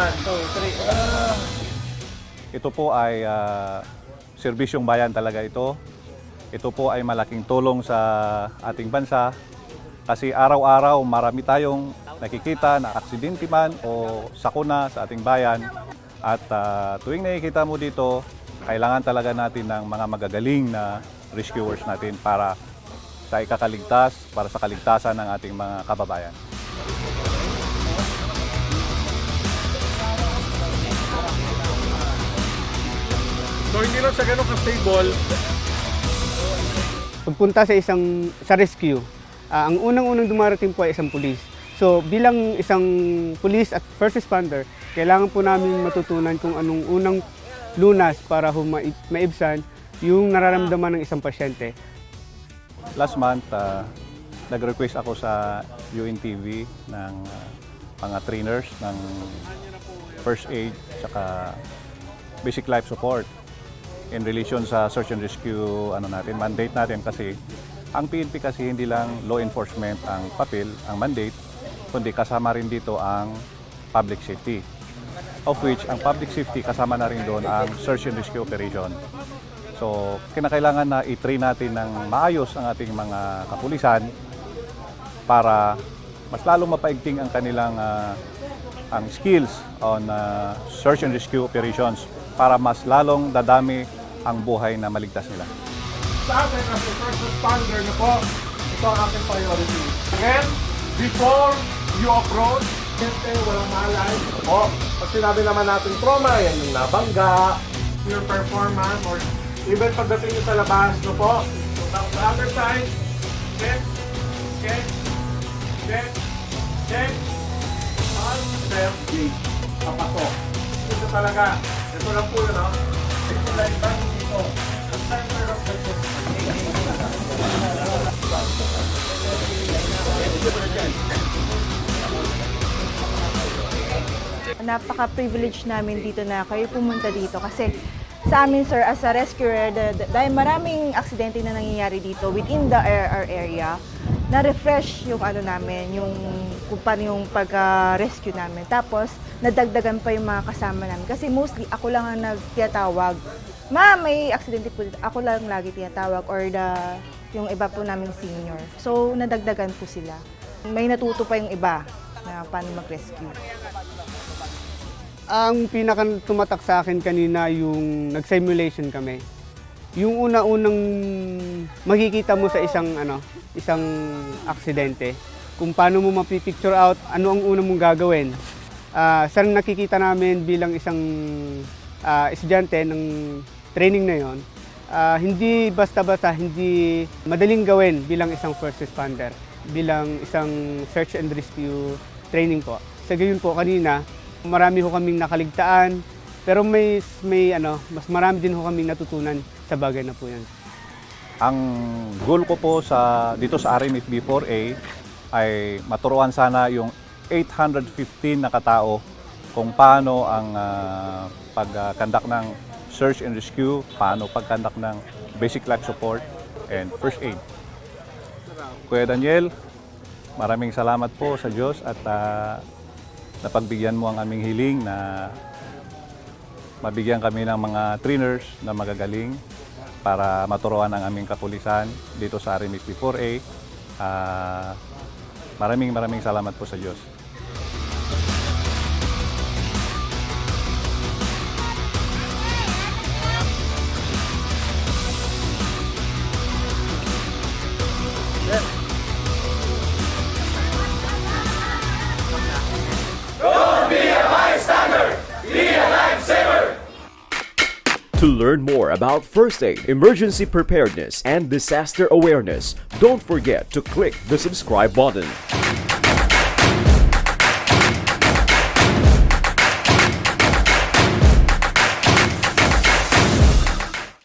1, 2, 3. Ito po ay serbisyong bayan talaga ito. Ito po ay malaking tulong sa ating bansa kasi araw-araw marami tayong nakikita na aksidente man o sakuna sa ating bayan. At tuwing nakikita mo dito, kailangan talaga natin ng mga magagaling na rescuers natin para sa ikakaligtas, para sa kaligtasan ng ating mga kababayan. So hindi lang siya ganun ka-stable. Pagpunta sa rescue, ang unang-unang dumarating po ay isang pulis. So bilang isang pulis at first responder, kailangan po namin matutunan kung anong unang lunas para maibsan yung nararamdaman ng isang pasyente. Last month, nag-request ako sa UNTV ng mga trainers ng first aid at basic life support in relation sa search and rescue mandate natin kasi ang PNP kasi hindi lang law enforcement ang papel, ang mandate, kundi kasama rin dito ang public safety. Of which, ang public safety kasama na rin doon ang search and rescue operation. So, kinakailangan na i-train natin ng maayos ang ating mga kapulisan para mas lalong mapaigting ang kanilang ang skills on search and rescue operations para mas lalong dadami ang buhay na maligtas nila. Sa akin, as a first responder na po, ito ang aking priority. Again, before you approach, siyempre walang malay. O, pag sinabi naman natin trauma, yan yung nabangga, your performance, or even pagdating nyo sa labas, no po. So, now, the other side, check, check, check, check, on, step, gate. Papasok. Ito talaga. Ito lang po yun, no? Ito lang ba dito? The center of the Napaka-privilege namin dito na kayo pumunta dito kasi sa amin, sir, as a rescuer, dahil maraming aksidente na nangyayari dito within the RR area, na-refresh yung namin, yung kung paano yung pag-rescue namin. Tapos, nadagdagan pa yung mga kasama namin. Kasi mostly, ako lang ang nagtiyatawag. Ma, may aksidente po dito. Ako lang lagi tiyatawag or yung iba po namin senior. So, nadagdagan po sila. May natuto pa yung iba na paano mag-rescue. Ang pinaka tumatak sa akin kanina yung nag-simulation kami. Yung una-unang makikita mo sa isang aksidente, kung paano mo mapipicture out, ano ang una mong gagawin. Sa nakikita namin bilang isang estudyante ng training na yon, hindi basta-basta, hindi madaling gawin bilang isang first responder, bilang isang search and rescue training po. Sa gayon po kanina, marami ho kaming nakaligtaan, pero mas marami din ho kaming natutunan sa bagay na po yan. Ang goal ko po dito sa RMFB 4A ay maturuan sana yung 815 na katao kung paano ang pag-conduct ng search and rescue, paano pag-conduct ng basic life support and first aid. Kuya Daniel, maraming salamat po sa Diyos at napagbigyan mo ang aming hiling na mabigyan kami ng mga trainers na magagaling para maturuan ang aming kapulisan dito sa RMFB 4A. Maraming salamat po sa Diyos. To learn more about first aid, emergency preparedness, and disaster awareness, don't forget to click the subscribe button.